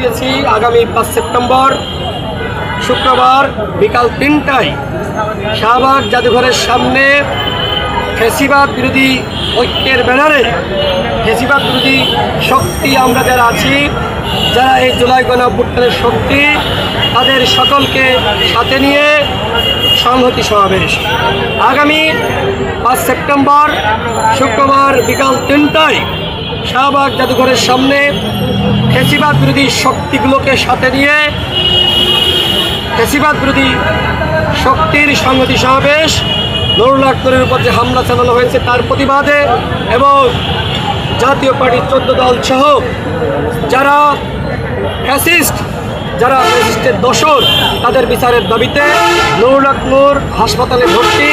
দিয়েছি আগামী 5 সেপ্টেম্বর শুক্রবার বিকাল 3টায় শাহবাগ জাদুঘরের সামনে ফ্যাসিবাদ বিরোধী ঐক্যের ব্যানারে ফ্যাসিবাদ বিরোধী শক্তি আমরা যারা আছি, যারা এই জুলাই গণঅভ্যুত্থানের শক্তি, তাদের সকলকে সাথে নিয়ে সংহতি সমাবেশ আগামী 5 সেপ্টেম্বর শুক্রবার বিকাল 3টায় শাহবাগ জাদুঘরের সামনে ফ্যাসিবাদ বিরোধী শক্তিগুলোকে সাথে নিয়ে ফ্যাসিবাদ বিরোধী শক্তির সংহতি সমাবেশ। নুরুল আক্তারের উপর যে হামলা চালানো হয়েছে তার প্রতিবাদে এবং জাতীয় পার্টির 14 দল সহ যারা ফ্যাসিস্টের দোসর তাদের বিচারের দাবিতে নুরুল আক্তার হাসপাতালে ভর্তি।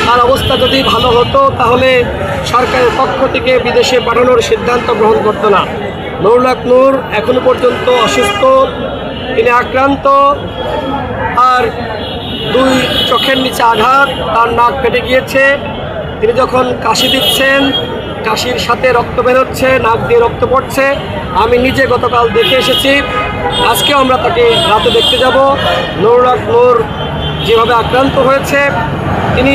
তার অবস্থা যদি ভালো হতো তাহলে সরকারের পক্ষ থেকে বিদেশে পাঠানোর সিদ্ধান্ত গ্রহণ করতো না। নুরুল আক্তার এখনো পর্যন্ত অসুস্থ, তিনি আক্রান্ত, আর 2 চোখের নিচে আঘাত, তার নাক ফেটে গিয়েছে। তিনি যখন কাশি দিচ্ছেন, কাশির সাথে রক্ত বেরোচ্ছে, নাক দিয়ে রক্ত পড়ছে। আমি নিজে গতকাল দেখে এসেছি, আজকেও আমরা তাকে রাতে দেখতে যাব। নুরুল আক্তার যেভাবে আক্রান্ত হয়েছে, তিনি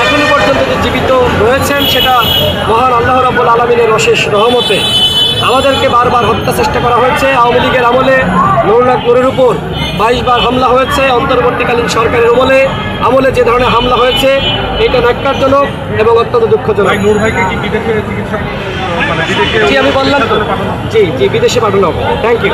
এখনো পর্যন্ত যে জীবিত রয়েছেন সেটা মহান আল্লাহ রাব্বুল আলামিনের অশেষ রহমতে। আমাদেরকে বারবার হত্যা চেষ্টা করা হয়েছে। আওয়ামী লীগের আমলে নুরুল আক্তারের উপর 22 বার হামলা হয়েছে। অন্তর্বর্তীকালীন সরকারের আমলে যে ধরনের হামলা হয়েছে এটা ন্যাক্কারজনক এবং অত্যন্ত দুঃখজনক। জি, আমি বললাম জি বিদেশে পাঠানো হবে। Thank you.